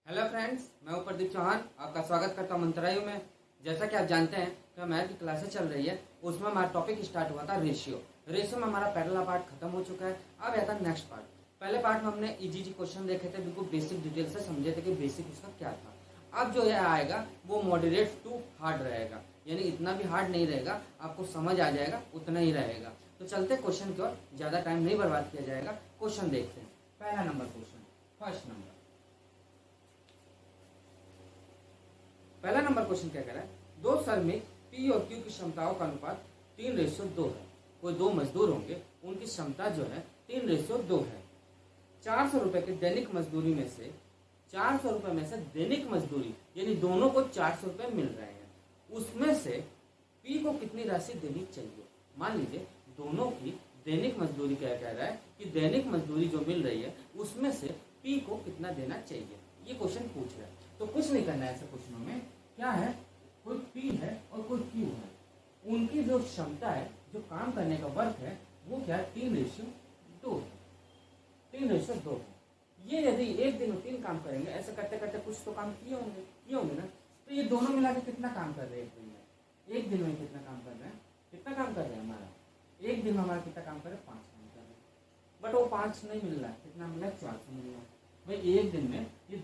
Hello friends, मैं हूं प्रदीप चौहान। आपका स्वागत करता हूं मंत्रालय में। जैसा कि आप जानते हैं कि मैथ की क्लासेस चल रही है, उसमें हमारा टॉपिक स्टार्ट हुआ था रेशियो। रेशियो में हमारा पहला पार्ट खत्म हो चुका है। अब आता है नेक्स्ट पार्ट। पहले पार्ट में हमने इजी क्वेश्चन देखे थे, बिल्कुल बेसिक डिटेल से समझे थे कि बेसिक उसका क्या था। अब जो है आएगा वो मॉडरेट टू हार्ड रहेगा, यानी इतना भी हार्ड नहीं रहेगा, आपको समझ आ जाएगा उतना ही रहेगा। तो चलते क्वेश्चन की ओर, ज्यादा टाइम नहीं बर्बाद किया जाएगा। क्वेश्चन देखते हैं। पहला नंबर क्वेश्चन, फर्स्ट नंबर। पहला नंबर क्वेश्चन क्या कह रहा है, दो श्रमिक पी और क्यू की क्षमताओं का अनुपात 3:2 है। कोई दो मजदूर होंगे, उनकी क्षमता जो है 3:2 है। 400 रुपए की दैनिक मजदूरी में से 400 रुपए में से दैनिक मजदूरी, यानी दोनों को 400 रुपए मिल रहे हैं, उसमें से पी को कितनी राशि देनी चाहिए। मान लीजिए दोनों की दैनिक मजदूरी क्या कह रहा है कि दैनिक मजदूरी जो मिल रही है उसमें से पी को कितना देना चाहिए, ये क्वेश्चन पूछ रहा है। तो कुछ नहीं करना है ऐसे क्वेश्चनों में। क्या है, कोई पी है और कोई क्यू है, उनकी जो क्षमता है, जो काम करने का वर्क है, वो क्या है 3:2 है। 3:2 है। ये यदि एक दिन में 3 काम करेंगे, ऐसे करते करते कुछ तो काम किए होंगे ना। तो ये दोनों मिला के कितना काम कर रहे हैं एक दिन में। एक दिन में कितना काम कर रहे हैं, कितना काम कर रहे हैं हमारा एक दिन में हमारा कितना काम कर रहे हैं, 5 काम कर रहे हैं। बट वो 5 नहीं मिल रहा है, कितना मिल रहा है, 400 मिल रहा है। भाई एक दिन में ये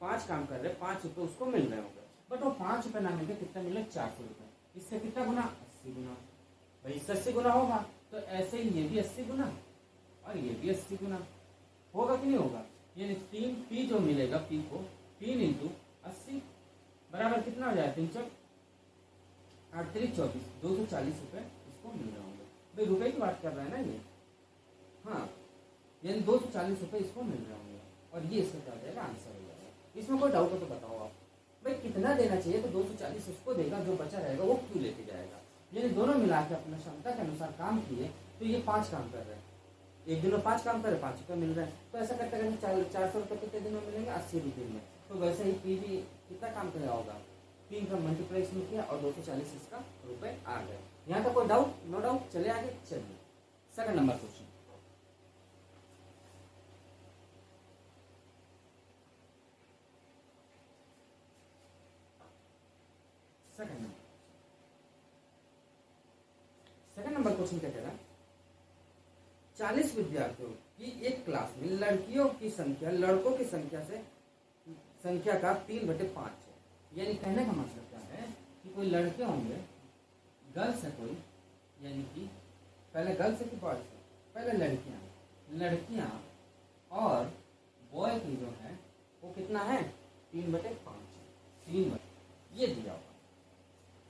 5 काम कर रहे हैं, 5 रुपए उसको मिल रहे होंगे, बट वो 5 रुपए ना मिलकर कितना मिल रहा है, 400 रुपए। इससे कितना गुना, 80 गुना। भाई इससे 80 गुना होगा, तो ऐसे ही ये भी 80 गुना और ये भी 80 गुना होगा कि नहीं होगा। यानी 3 पी जो मिलेगा, पी को 3 इंटू 80 बराबर कितना हो जाएगा, 3 8 3 24, 240 रुपए इसको मिल रहे होंगे। भाई रुपए की बात कर रहा है ना ये, हाँ, यानी 240 रुपए इसको मिल रहे होंगे। और ये इसका क्या हो जाएगा, आंसर हो जाएगा। इसमें कोई डाउट हो तो बताओ आप। भाई कितना देना चाहिए, तो 240 उसको देगा, जो बचा रहेगा वो क्यों लेके जाएगा। यानी दोनों मिला के अपना क्षमता के अनुसार काम किए, तो ये 5 काम कर रहे हैं, एक दिन में 5 काम कर रहे, 5 रुपये मिल रहे हैं। तो ऐसा करते करते 400 रुपये कितने दिन में मिलेंगे, 80 रुपये में। तो वैसे ही पी भी कितना काम कर रहा होगा, 3 का मल्टीप्लाई किया और 240 इसका रुपए आ गए। यहाँ तक कोई डाउट, नो डाउट, चले आगे। चलिए second number question. Second number question क्या कह रहा है, 40 विद्यार्थियों की एक क्लास में लड़कियों की संख्या लड़कों की संख्या का 3/5 है। यानी कहने का मतलब क्या है कि कोई लड़के होंगे, गर्ल्स है कोई, यानी कि पहले गर्ल्स है कि बॉयज है, पहले लड़कियां और बॉय की जो है वो कितना है, 3/5 है। ये दिया होगा।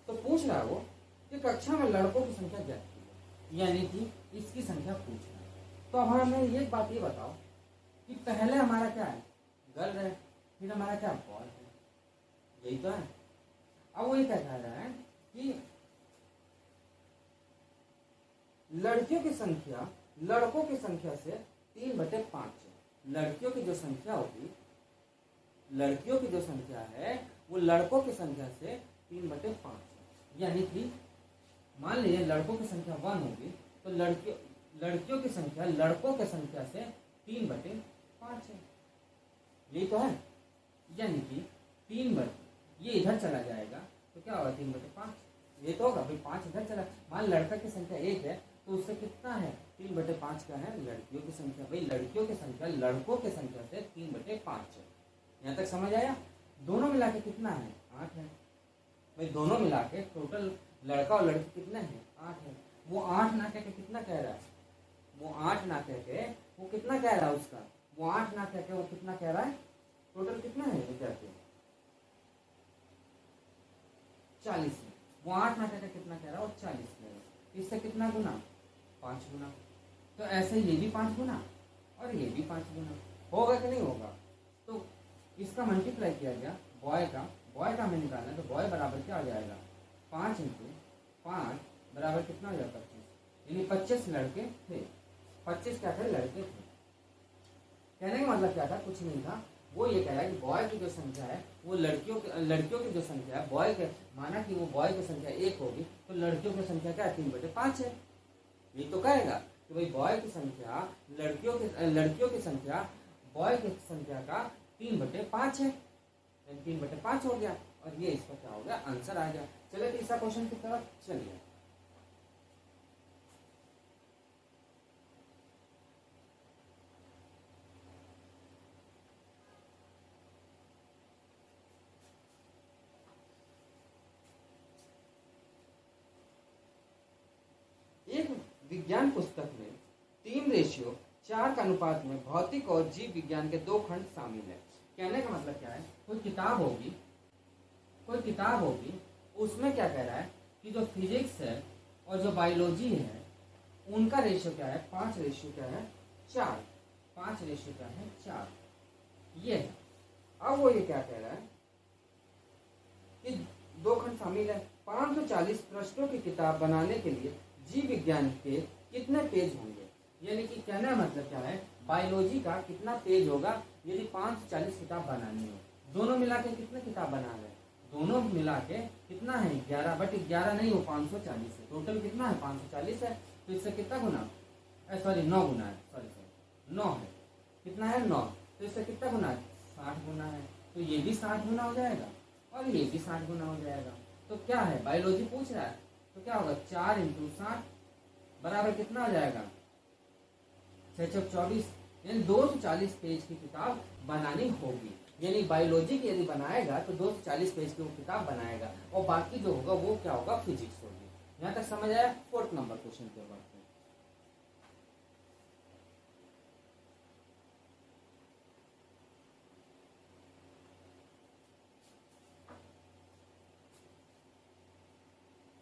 तो पूछ रहा है वो कि कक्षा में लड़कों की संख्या ज्ञात कीजिए, यानी कि इसकी संख्या पूछ रहा है। तो अब हमें एक बात ये बताओ कि पहले हमारा क्या है, गर्ल है, फिर हमारा क्या, बॉय है, यही तो है। अब वो ये क्या कह रहा है कि लड़कियों की संख्या लड़कों की संख्या से 3/5 है। लड़कियों की जो संख्या होगी, लड़कियों की जो संख्या है वो लड़कों की संख्या से 3/5 है। यानी कि मान लीजिए लड़कों की संख्या 1 होगी, तो लड़कियों की संख्या लड़कों की संख्या से 3/5 है, यही तो है। यानी कि 3 ये इधर चला जाएगा, तो क्या होगा, 3/5 ये तो होगा। भाई 5 इधर चला, मान लड़का की संख्या 1 है, तो उससे कितना है, 3/5 का है लड़कियों की संख्या। भाई लड़कियों की संख्या लड़कों की संख्या से 3/5 है। यहाँ तक समझ आया। दोनों मिला के कितना है, 8 है। भाई दोनों मिला के टोटल लड़का और लड़की कितने हैं, 8 है। वो 8 ना कह के कितना कह रहा है, वो 8 ना कह के वो कितना कह रहा है उसका, वो 8 ना कह के वो कितना कह रहा है, टोटल कितना है विद्यार्थी, 40 है। वो 8 ना कह के कितना कह रहा है, वो 40 कह रहा है। इससे कितना गुना, 5 गुना। तो ऐसे ये भी 5 गुना और ये भी 5 गुना होगा कि नहीं होगा। तो इसका मल्टीप्लाई किया गया बॉय का हमें निकालना है, तो बॉय बराबर क्या हो जाएगा, 5 इंटू 5 बराबर कितना हो जाएगा, 25। यानी 25 लड़के थे, 25 क्या थे, लड़के थे। कहने का मतलब क्या था, कुछ नहीं था। वो ये कह रहा है कि बॉय की जो संख्या है वो लड़कियों की जो संख्या है, बॉय के माना कि वो बॉय की संख्या 1 होगी, तो लड़कियों की संख्या क्या है, 3/5 है। ये तो कहेगा कि भाई बॉय की संख्या लड़कियों की संख्या बॉय की संख्या का 3/5 है। 3/5 हो गया और ये इसका क्या हो गया, आंसर आ गया। चलिए तीसरा क्वेश्चन की तरफ चलिए। एक विज्ञान पुस्तक में 3:4 का अनुपात में भौतिक और जीव विज्ञान के 2 खंड शामिल है। कहने का मतलब क्या है, कोई किताब होगी उसमें क्या कह रहा है कि जो फिजिक्स है और जो बायोलॉजी है उनका रेशियो क्या है, 5:4 क्या है, 4। 5:4 क्या है, 4 ये है। अब वो ये क्या कह रहा है कि 2 खंड शामिल है। 540 पृष्ठों की किताब बनाने के लिए जीव विज्ञान के कितने पेज होंगे। यानी कि कहने का मतलब क्या है, बायोलॉजी का कितना पेज होगा यदि 540 किताब बनानी हो। दोनों मिला के कितने किताब बना रहे हैं, दोनों मिला के कितना है, 11, बट 11 नहीं हो 540 है। टोटल कितना है, 540 है। तो इससे कितना गुना, सॉरी 9 गुना है, सॉरी 9 है। कितना है, 9। तो इससे कितना गुना है, 60 गुना है। तो ये भी 60 गुना हो जाएगा और ये भी 60 गुना हो जाएगा। तो क्या है, बायोलॉजी पूछ रहा है, तो क्या होगा, 4 × 60 बराबर कितना हो जाएगा, 6×24। यानी 240 पेज की किताब बनानी होगी। यानी बायोलॉजी की यदि बनाएगा तो 240 पेज की वो किताब बनाएगा और बाकी जो होगा वो क्या होगा, फिजिक्स होगी। यहाँ तक समझ आया। 4th नंबर क्वेश्चन के बाद में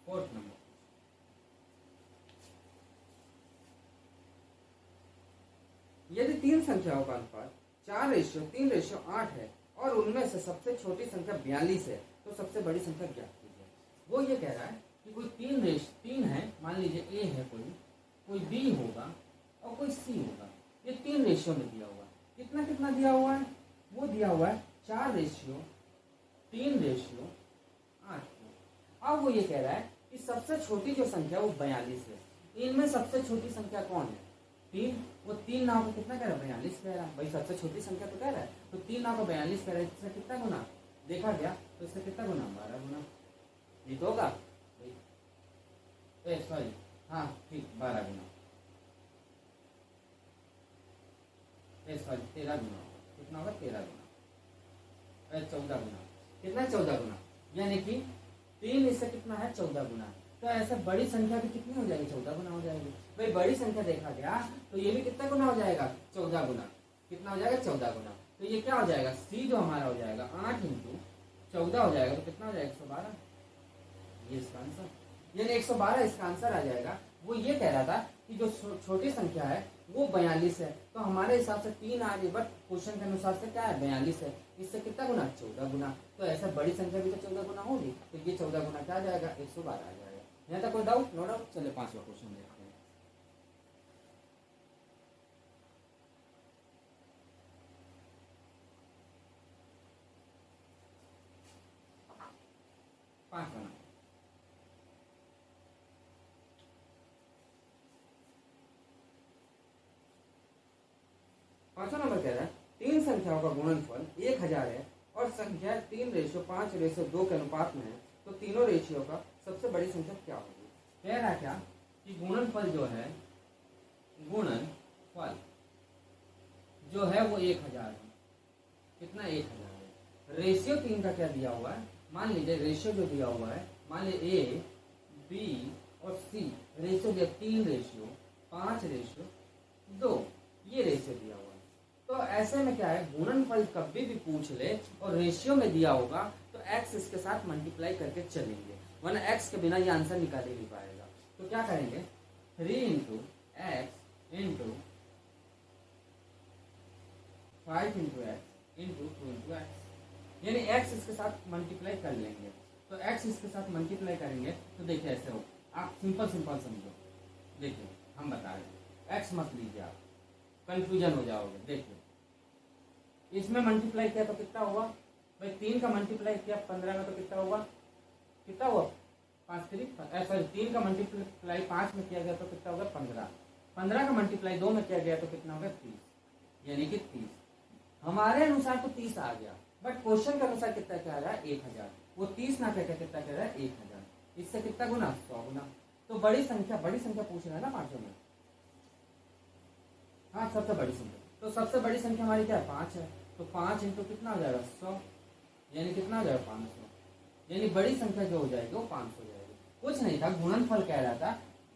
4th नंबर, यदि 3 संख्याओं का अनुपात 4:3:8 है और उनमें से सबसे छोटी संख्या 42 है तो सबसे बड़ी संख्या ज्ञात कीजिए। वो ये कह रहा है कि कोई 3 है, मान लीजिए ए है, कोई बी होगा और कोई सी होगा। ये 3 रेशियो में दिया हुआ है। कितना कितना दिया हुआ है, वो दिया हुआ है 4:3:8। अब वो ये कह रहा है कि सबसे छोटी जो संख्या वो 42 है। इनमें सबसे छोटी संख्या कौन है, 3। वो 3 नाव को कितना कह रहा है, 42 कह रहा है। भाई सबसे छोटी संख्या तो कह रहा है, तो 3 नाव को 42 कह रहा है। इससे कितना गुना देखा गया, तो इससे कितना गुना, 12 गुना। ये तो होगा, सॉरी हाँ ठीक, 12 गुना, सॉरी 13 गुना होगा। कितना होगा, 13 गुना, 14 गुना। कितना, 14 गुना। यानी कि 3 इससे कितना है, 14 गुना। तो ऐसे बड़ी संख्या भी कितनी हो जाएगी, 14 गुना हो जाएगी। भाई बड़ी संख्या देखा गया तो ये भी कितना गुना हो जाएगा, 14 गुना। कितना हो जाएगा, 14 गुना। तो ये क्या हो जाएगा, सी जो हमारा हो जाएगा 8 × 14 हो जाएगा। तो कितना हो जाएगा, 112। ये इसका आंसर, यानी 112 इसका आंसर आ जाएगा। वो ये कह रहा था कि जो छोटी संख्या है वो 42 है। तो हमारे हिसाब से 3 आ रही, बट क्वेश्चन के अनुसार से क्या है, 42 है। इससे कितना गुना, 14 गुना। तो ऐसा बड़ी संख्या भी तो 14 गुना होगी। तो ये 14 गुना क्या आ जाएगा, 112 आ जाएगा। यहाँ तक कोई डाउट, नो डाउट। चलिए 5वां क्वेश्चन देखते हैं। पांचवा नंबर, 5वां नंबर कह रहा है 3 संख्याओं का गुणनफल 1000 है और संख्या 3:5:2 के अनुपात में है, तो तीनों रेशियो का सबसे बड़ी संख्या क्या होगी। कह रहा क्या कि गुणनफल जो है, गुणनफल जो है वो 1000 है। कितना, 1000 है। रेशियो 3 का क्या दिया हुआ है, मान लीजिए रेशियो जो दिया हुआ है, मान लीजिए ए बी और सी रेशियो दिया 3:5:2, ये रेशियो दिया हुआ है। तो ऐसे में क्या है, गुणनफल कभी भी पूछ ले और रेशियो में दिया होगा तो x इसके साथ मल्टीप्लाई करके चलेंगे, वरना x के बिना ये आंसर निकाल ही नहीं पाएगा। तो क्या करेंगे, 3 × x × 5 × x × 2 × x, यानी x इसके साथ मल्टीप्लाई कर लेंगे। तो x इसके साथ मल्टीप्लाई करेंगे तो देखिए ऐसे हो, आप सिंपल समझो। देखिए हम बता रहे हैं, x मत लीजिए, आप कंफ्यूजन हो जाओगे। देखिए इसमें मल्टीप्लाई किया तो कितना हुआ, भाई 3 का मल्टीप्लाई किया 15 में तो कितना हुआ, कितना हुआ 5×3, सॉरी 3 का मल्टीप्लाई 5 में किया गया तो कितना होगा 15। 15 का मल्टीप्लाई 2 में किया गया तो कितना होगा 30, यानी कि 30। हमारे अनुसार तो 30 आ गया, बट क्वेश्चन के अनुसार कितना कह रहा है 1000, वो 30 ना कहकर कितना कह रहा है 1000, इससे कितना गुना 100 गुना। तो बड़ी संख्या पूछ रहा है ना पांचों में, हाँ सबसे बड़ी संख्या, तो सबसे बड़ी संख्या हमारी क्या है 5 है, तो 5 इंटू कितना हो जाएगा 100, यानी कितना हो जाएगा 500, यानी बड़ी संख्या जो हो जाएगी वो 500 हो जाएगी। कुछ नहीं था, गुणनफल कह रहा था।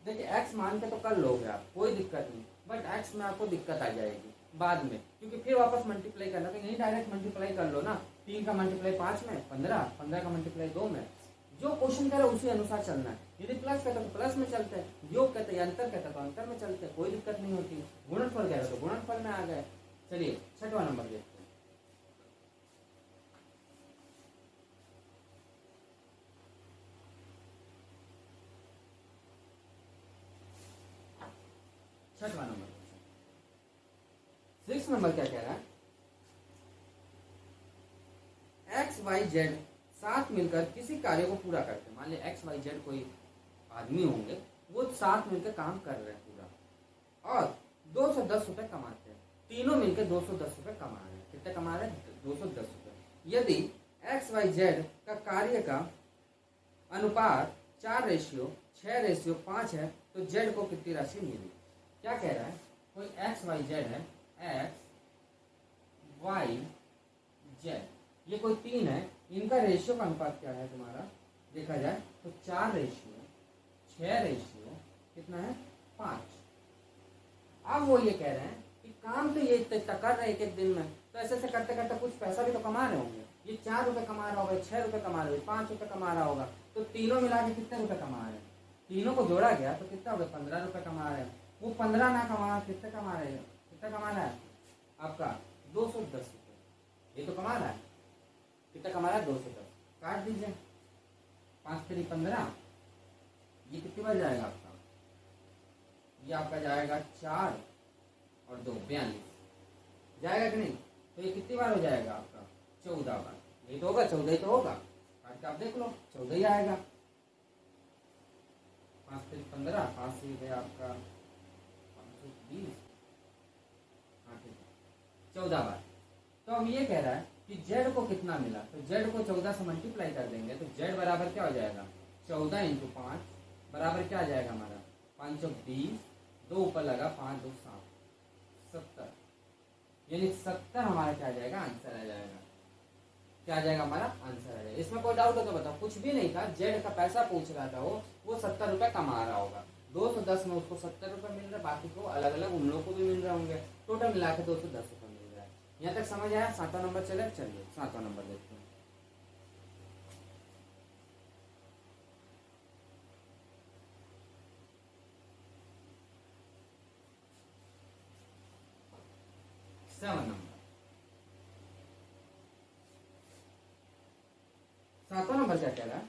देखिए एक्स मान के तो कर लोगे आप, कोई दिक्कत नहीं, बट एक्स में आपको दिक्कत आ जाएगी बाद में, क्योंकि फिर वापस मल्टीप्लाई करना, तो यही डायरेक्ट मल्टीप्लाई कर लो ना। 3 का मल्टीप्लाई 5 में 15, 15 का मल्टीप्लाई 2 में। जो क्वेश्चन कह रहा है उसी अनुसार चलना है। यदि प्लस कहता तो प्लस में चलते हैं, योग कहते हैं अंतर कहता तो अंतर में चलते हैं, कोई दिक्कत नहीं होती। गुणनफल कह रहा तो गुणनफल में आ गए। चलिए 6वां नंबर देखते हैं। 6वां नंबर, 6 नंबर क्या कह रहा है, एक्स वाई जेड साथ मिलकर किसी कार्य को पूरा करते हैं। मान लिया एक्स वाई जेड कोई आदमी होंगे, वो साथ मिलकर काम कर रहे हैं पूरा, और 210 रुपए कमाते हैं। तीनों मिलकर 210 रुपए कमा रहे हैं। कितने कमा रहे हैं 210 रुपए। यदि एक्स वाई जेड का कार्य का अनुपात 4:6:5 है तो जेड को कितनी राशि मिली। क्या कह रहा है, कोई एक्स वाई जेड है, एक्स वाई जेड, ये कोई 3 है, इनका रेशियो का अनुपात क्या है तुम्हारा, देखा जाए तो 4:6 कितना है 5। अब वो ये कह रहे हैं कि काम तो ये इतना कर रहे हैं एक एक दिन में, तो ऐसे ऐसे करते करते कुछ पैसा भी तो कमा रहे होंगे। ये 4 रुपए कमा रहा होगा, 6 रुपए कमा रहे होगा, 5 रुपए कमा रहा होगा, तो तीनों मिला के कितने रुपए कमा रहे हैं। तीनों को जोड़ा गया तो कितना होगा 15 रुपए कमा रहे हैं। वो 15 ना कमा, कितने कमा रहे हैं, कितना कमा रहा है आपका 210 रुपए, ये तो कमा रहा है। कितना कमा रहा है 210, काट दीजिए 5 3 15, ये कितनी बार जाएगा आपका, ये आपका जाएगा 4 और 2 42 जाएगा कि नहीं। तो ये कितनी बार हो जाएगा आपका 14 बार, ये तो होगा 14 ही तो होगा, काट के आप देख लो 14 ही आएगा। 5 3 15, 5 से गया आपका 520, हाँ ठीक है 14 बार। तो अब ये कह रहा है कि जेड को कितना मिला, तो जेड को 14 से मल्टीप्लाई कर देंगे तो जेड बराबर क्या हो जाएगा 14 × 5 बराबर क्या आ जाएगा हमारा 5 × 20, 2 ऊपर लगा 5 2 7 70, यानी 70 हमारा क्या आ जाएगा आंसर आ जाएगा। क्या आ जाएगा हमारा आंसर आ जाएगा। इसमें कोई डाउट हो तो बताओ। कुछ भी नहीं था, जेड का पैसा पूछ रहा था, वो 70 रुपए कमा रहा होगा। 210 में उसको 70 रुपए मिल रहा है, बाकी को अलग अलग उन लोगों को भी मिल रहे होंगे, टोटल मिला के 210 रुपए मिल रहा है। यहाँ तक समझ आया। 7वां नंबर चले, चलिए 7वां नंबर देखते हैं। सातवां नंबर क्या कह रहा है,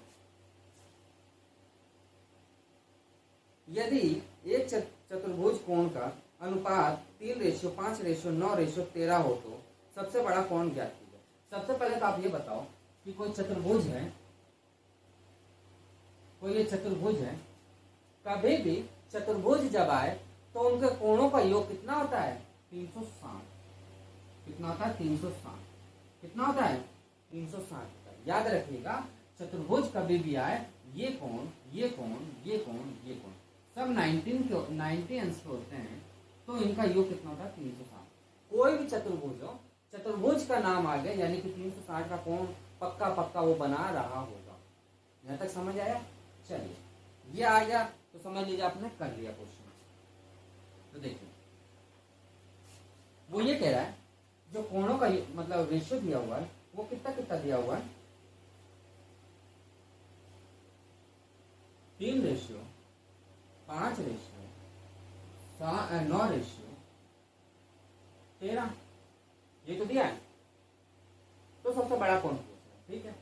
यदि एक चतुर्भुज कोण का अनुपात 3:5:9:13 हो तो सबसे बड़ा कोण ज्ञात कीजिए। सबसे पहले तो आप ये बताओ कि कोई चतुर्भुज है, कोई ये चतुर्भुज है, कभी भी चतुर्भुज जब आए तो उनके कोणों का योग कितना होता है 360। कितना होता है 360। कितना होता है 360। याद रखिएगा, चतुर्भुज कभी भी आए, ये कोण, ये कोण, ये कोण, ये कोण सब 90 अंश के होते हैं, तो इनका योग कितना होता है 360। कोई भी चतुर्भुज हो, चतुर्भुज का नाम आ गया यानी कि 360 का कोण पक्का पक्का वो बना रहा होगा। यहाँ तक समझ आया। चलिए ये आ गया तो समझ लीजिए आपने कर लिया क्वेश्चन। तो देखिए वो ये कह रहा है जो कोणों का मतलब रेशियो दिया हुआ है वो कितना कितना दिया हुआ है 3:5:9:13। ये तो दिया है, तो सबसे बड़ा कौन पूछ रहा है। ठीक है,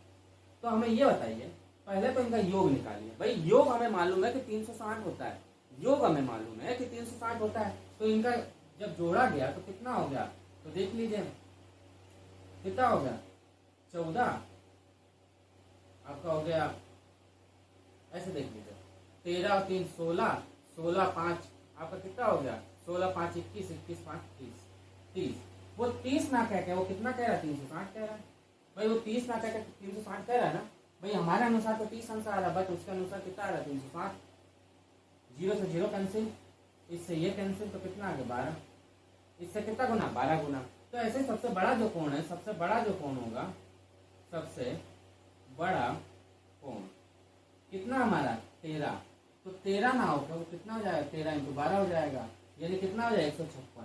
तो हमें ये बताइए, पहले तो इनका योग निकालिए। भाई योग हमें मालूम है कि 360 होता है, योग हमें मालूम है कि 360 होता है, तो इनका जब जोड़ा गया तो कितना हो गया, तो देख लीजिए कितना हो गया 14 आपका हो गया। ऐसे देख लीजिए 13 और 3 16, 16 5 आपका कितना हो गया 16 5 21, 21 5 30। वो 30 ना कह के वो कितना कह रहा है 360 कह रहा है। भाई वो 30 ना कह 360 कह रहा है ना भाई, हमारे अनुसार तो 30 आंसर आ रहा है, बट उसके अनुसार कितना आ रहा है 360। 0 से 0 कैंसिल, इससे ये कैंसिल, तो कितना आ गया 12। इससे कितना गुना 12 गुना। तो ऐसे सबसे बड़ा जो कोण है, सबसे बड़ा जो कोण होगा, सबसे बड़ा कोण कितना हमारा 13। तो 13 ना होगा वो कितना हो जाएगा 13 इंटू 12 हो जाएगा, यानी कितना हो जाएगा 156।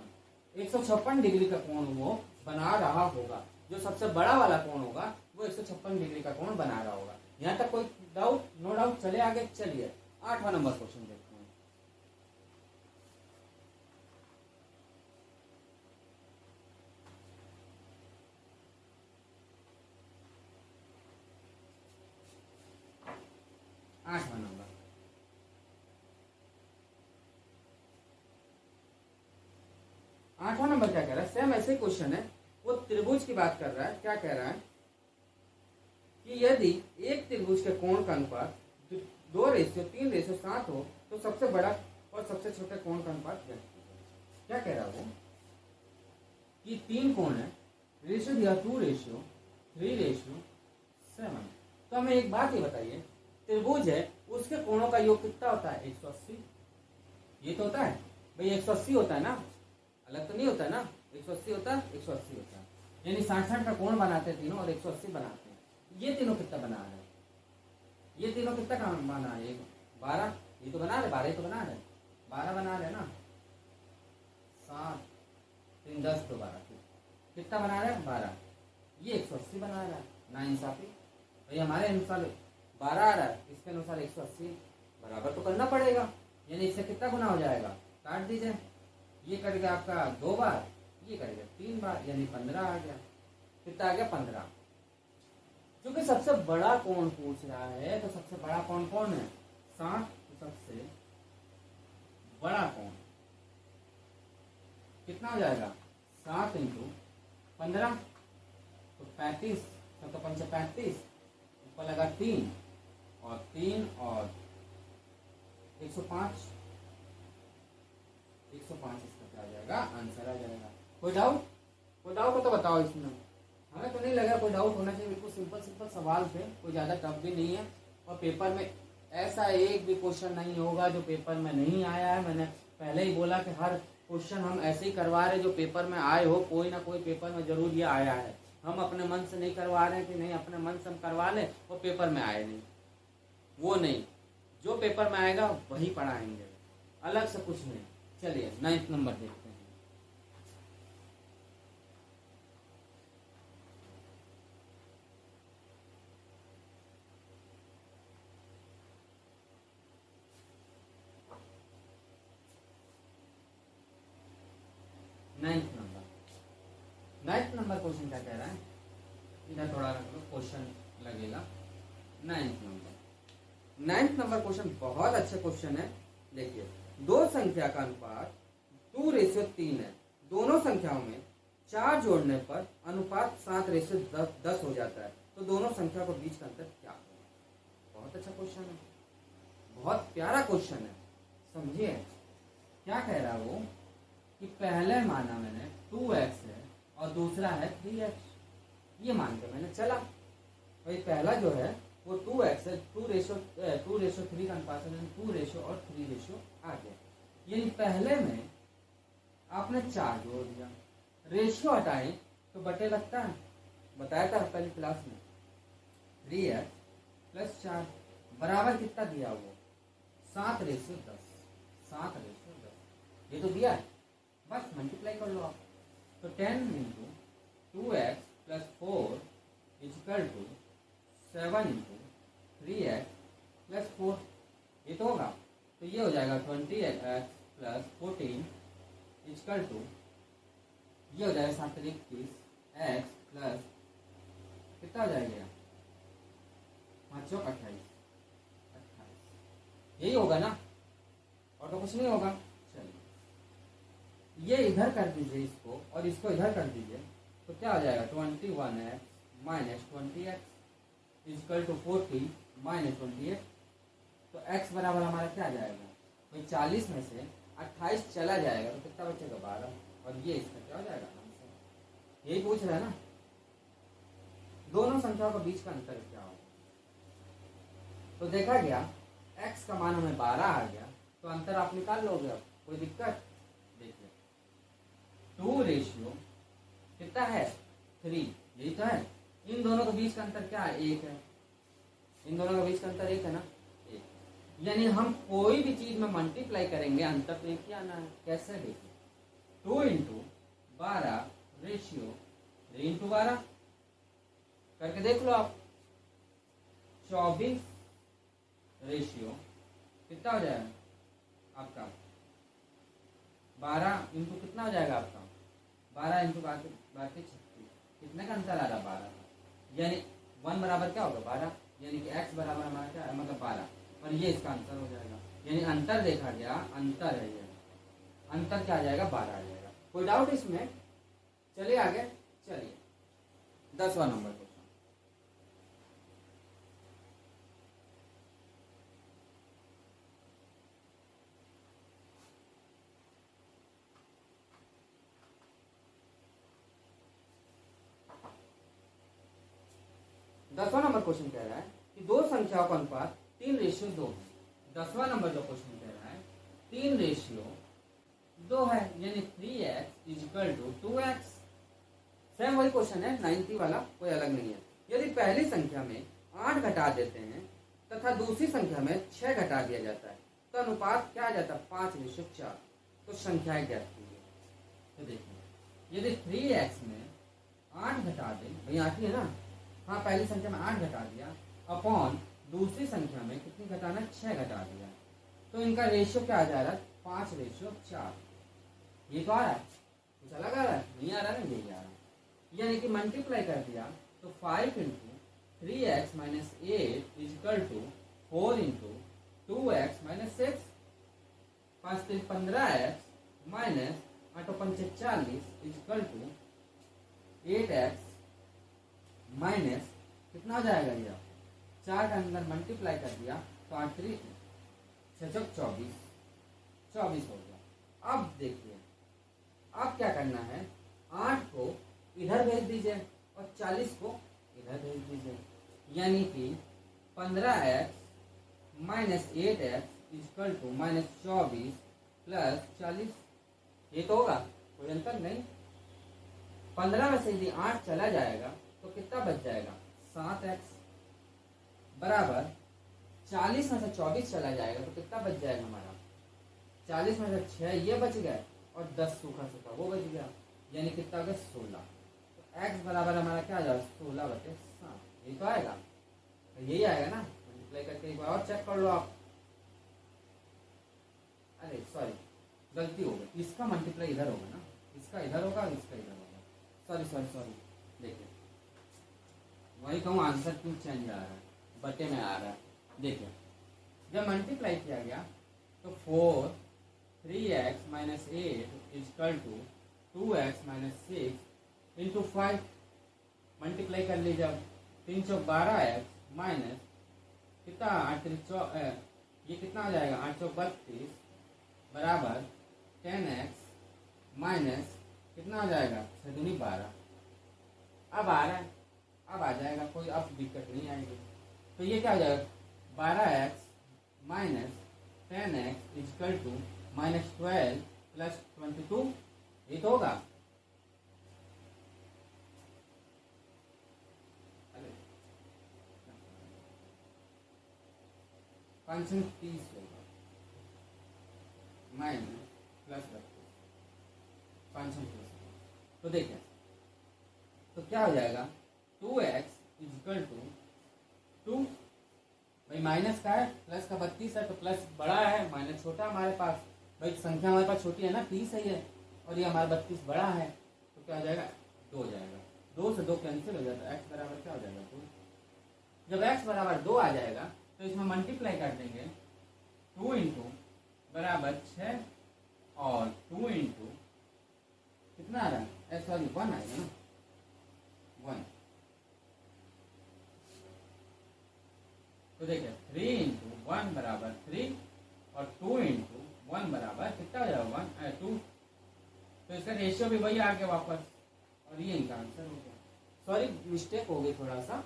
156 डिग्री का कोण वो बना रहा होगा। जो सबसे बड़ा वाला कोण होगा वो 156 डिग्री का कोण बना रहा होगा। यहाँ तक कोई डाउट? No doubt. चले आगे। चलिए 8वां नंबर क्वेश्चन देखते हैं। 8वां नंबर। 8वां नंबर क्या कह रहा है? सेम ऐसे क्वेश्चन है, वो त्रिभुज की बात कर रहा है। क्या कह रहा है कि यदि एक त्रिभुज के कोण का अनुपात 2:3:7 हो तो सबसे बड़ा और सबसे छोटे कोण का अनुपात क्या है? क्या कह रहा है वो कि 3 कोण है, रेशियो दिया 2:3:7। तो हमें एक बात ये बताइए, त्रिभुज है उसके कोणों का योग कितना होता है? 180। ये तो होता है भाई, 180 होता है ना, अलग तो नहीं होता है ना। 180 होता है, 180 होता है, यानी 60 का कोण बनाते हैं तीनों और 180 बनाते हैं। ये तीनों कितना बना रहे हैं? ये तीनों कितना का बना रहे हैं? 12। ये तो बना रहे 12, तो बना रहे 12 बना रहे ना। 7 3 10 तो 12 कितना बना रहे हैं? 12। ये 180 बना रहा है ना इंसाफी भाई। हमारे अनुसार 12 आ रहा है, इसके अनुसार 180 बराबर तो करना पड़ेगा, यानी इससे कितना गुना हो जाएगा? काट दीजिए। ये करेगा आपका 2 बार, ये करेगा 3 बार, यानी 15 आ गया। कितना आ गया? 15। क्योंकि सबसे बड़ा कोण पूछ रहा है, तो सबसे बड़ा कोण कौन है? 60। तो सबसे बड़ा कोण कितना हो जाएगा? 7 इंटू 15 तो 35। 7 5 35, ऊपर लगा 3 और 3 और 105। 105 इसका क्या आ जाएगा? आंसर आ जाएगा। कोई डाउट? कोई डाउट हो तो बताओ इसमें। हमें तो नहीं लगा कोई डाउट होना चाहिए। बिल्कुल सिंपल सिंपल सवाल थे, कोई ज़्यादा टफ भी नहीं है। और पेपर में ऐसा एक भी क्वेश्चन नहीं होगा जो पेपर में नहीं आया है। मैंने पहले ही बोला कि हर क्वेश्चन हम ऐसे ही करवा रहे जो पेपर में आए हो। कोई ना कोई पेपर में जरूर ये आया है। हम अपने मन से नहीं करवा रहे हैं कि नहीं अपने मन से हम करवा लें और पेपर में आए नहीं, वो नहीं। जो पेपर में आएगा वही पढ़ाएंगे, अलग से कुछ नहीं। चलिए 9th नंबर देखते हैं। 9th नंबर क्वेश्चन क्या कह रहा है? इधर थोड़ा रख लो, क्वेश्चन लगेगा। 9th नंबर क्वेश्चन बहुत अच्छा क्वेश्चन है। देखिए, दो संख्या का अनुपात 2:3 है। दोनों संख्याओं में 4 जोड़ने पर अनुपात 7:10 हो जाता है। तो दोनों संख्या को बीच का अंतर क्या होगा? बहुत अच्छा क्वेश्चन है, बहुत प्यारा क्वेश्चन है। समझिए क्या कह रहा है वो कि पहले माना मैंने 2x है और दूसरा है 3x। ये मान के मैंने चला भाई, पहला जो है वो 2x है, 2:3 का अनुपात है, 2 और 3 आ गया। यानी पहले में आपने 4 जोड़ दिया, रेशियो हटाए तो बटे लगता है, बताया था पहली क्लास में। 3x + 4 बराबर कितना दिया? वो 7:10। 7:10 ये तो दिया है, बस मल्टीप्लाई कर लो आप। तो 10 इंटू 2x + 4 = 7 इंटू 3x + 4, ये तो होगा। तो ये हो जाएगा 20x + 14 = ये हो जाएगा 7×21 x प्लस कितना हो जाएगा? 5 × 28। यही होगा ना, और तो कुछ नहीं होगा। चलिए ये इधर कर दीजिए इसको और इसको इधर कर दीजिए, तो क्या हो जाएगा? 21x - 20x = 40 - 28। तो x बराबर हमारा क्या आ जाएगा भाई? 40 में से 28 चला जाएगा तो कितना बचेगा? 12। और ये इसका क्या हो जाएगा? आंसर। यही पूछ रहा है ना। दोनों संख्याओं के बीच का अंतर क्या होगा। तो देखा गया x का मान हमें 12 आ गया, तो अंतर आप निकाल लोगे। अब कोई दिक्कत? देखिए 2 रेशियो कितना है 3, यही तो है। इन दोनों के बीच का अंतर क्या है 1 है। इन दोनों के बीच का अंतर 1 है ना, 1। यानी हम कोई भी चीज में मल्टीप्लाई करेंगे अंतर तो एक ही आना है। कैसे? देखिए 2 इंटू 12 रेशियो 3 इंटू 12 करके देख लो आप। 24 रेशियो कितना हो जाएगा आपका 12 इंटू कितना हो जाएगा आपका 12 इंटू 32 कितने का अंतर आ रहा 12 का। यानी 1 बराबर क्या होगा 12, यानी कि x बराबर हमारा क्या है मतलब 12, और ये इसका आंसर हो जाएगा। यानी अंतर देखा गया, अंतर है ये, अंतर क्या आ जाएगा 12 आ जाएगा। कोई डाउट इसमें? चलिए आगे चलिए 10वां नंबर क्वेश्चन। दसवां नंबर क्वेश्चन कह रहा है कि दो संख्याओं का अनुपात 3:2 है। 10वां नंबर जो क्वेश्चन कह रहा है 3:2 है, यानी 3x equal to 2x। Same वही क्वेश्चन है 90 वाला, कोई अलग नहीं है। यदि पहली संख्या में 8 घटा देते हैं तथा दूसरी संख्या में 6 घटा दिया जाता है तो अनुपात क्या आ जाता है 5:4। तो संख्याएं ज्ञात कीजिए। तो देखिए यदि 3x में 8 घटा दें, भाई 8 ही है ना, हाँ पहली संख्या में 8 घटा दिया अपॉन दूसरी संख्या में कितनी घटाना 6 घटा दिया, तो इनका रेशियो क्या आ जा रहा है 5:4। ये तो आ रहा है, कुछ अलग आ रहा है नहीं आ रहा है, यही आ रहा है। यानी कि मल्टीप्लाई कर दिया तो 5 into 3x minus 8 equal to 4 into 2x minus 6, 5 3 15x minus 8 5 40 equal to 8x minus कितना हो जाएगा ये 4 के अंदर मल्टीप्लाई कर दिया तो 8 3 6 24 हो गया। अब देखिए अब क्या करना है, 8 को इधर भेज दीजिए और 40 को इधर भेज दीजिए, यानी कि 15x minus 8x equal to minus 24 plus 40। ये तो होगा, कोई अंतर नहीं। 15 में से यदि 8 चला जाएगा तो कितना बच जाएगा 7x बराबर 40 में से 24 चला जाएगा तो कितना बच जाएगा हमारा 40 में से 6 ये बच गए और 10 सूखा सूखा वो बच गया, यानी कितना हो गया 16। तो x बराबर हमारा क्या आ जाएगा 16/7। ये तो आएगा, तो यही आएगा ना। मल्टीप्लाई करके एक बार और चेक कर लो आप। अरे सॉरी गलती हो गई, इसका मल्टीप्लाई इधर होगा ना, इसका इधर होगा और इसका इधर होगा। सॉरी देखिए वही कहूँ आंसर क्यों चेंज आ रहा है, बटे में आ रहा है। देखिए जब मल्टीप्लाई किया गया तो 4 3x minus 8 equal to 2x minus 6 into 5 multiply कर लीजिए। जब 3 चौक 12x माइनस कितना 8 ये कितना हो जाएगा 8 चौक 32 बराबर 10x माइनस कितना हो जाएगा 6 दूनी 12। अब आ रहा है, अब आ जाएगा, कोई अब दिक्कत नहीं आएगी। तो ये क्या हो जाएगा 12x minus 10x equal to minus 12 plus 22। ये तो होगा, अरे 530 होगा माइनस प्लस 530। तो देखिए तो क्या हो जाएगा 2x इजकल टू 2, भाई माइनस का है प्लस का 32 है तो प्लस बड़ा है माइनस छोटा हमारे पास। भाई संख्या हमारे पास छोटी है ना 30 है ये, और ये हमारा 32 बड़ा है, तो क्या हो जाएगा 2 हो जाएगा। 2 से 2 कैंसिल हो जाता है, x बराबर क्या हो जाएगा 2। जब x बराबर 2 आ जाएगा तो इसमें मल्टीप्लाई कर देंगे 2 इंटू बराबर 6 और 2 इंटू कितना आ रहा है सॉरी 1 आएगा ना 1। तो देखिए 3 इंटू 1 बराबर 3 और 2 इंटू 1 बराबर कितना हो जाएगा 2। तो इसका रेशियो भी वही आ गया वापस, और ये इनका आंसर हो गया। सॉरी मिस्टेक हो गई, थोड़ा सा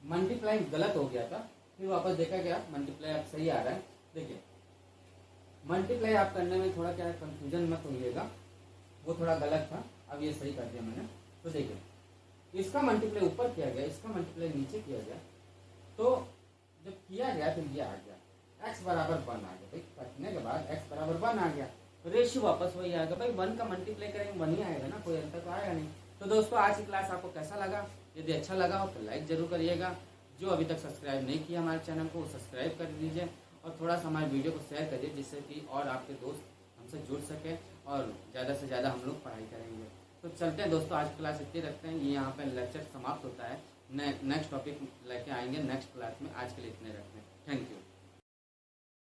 मल्टीप्लाई गलत हो गया था, फिर वापस देखा गया मल्टीप्लाई अब सही आ रहा है। देखिए मल्टीप्लाई आप करने में थोड़ा क्या कंफ्यूजन मत होइएगा, वो थोड़ा गलत था, अब ये सही कर दिया मैंने। तो देखिए इसका मल्टीप्लाई ऊपर किया गया, इसका मल्टीप्लाई नीचे किया गया, तो जब किया गया फिर ये आ गया x बराबर 1 आ गया। भाई करने के बाद x बराबर 1 आ गया, रेशियो वापस वही आएगा। भाई 1 का मल्टीप्लाई करेंगे 1 ही आएगा ना, कोई अंतर तो आएगा नहीं। तो दोस्तों आज की क्लास आपको कैसा लगा? यदि अच्छा लगा हो तो लाइक जरूर करिएगा। जो अभी तक सब्सक्राइब नहीं किया हमारे चैनल को, वो सब्सक्राइब कर दीजिए और थोड़ा सा हमारे वीडियो को शेयर करिए, जिससे कि और आपके दोस्त हमसे जुड़ सके और ज़्यादा से ज़्यादा हम लोग पढ़ाई करेंगे। तो चलते हैं दोस्तों, आज क्लास इतनी रखते हैं, ये यहाँ पे लेक्चर समाप्त होता है। नेक्स्ट टॉपिक लेके आएंगे नेक्स्ट क्लास में, आज के लिए इतने रखते हैं। Thank you.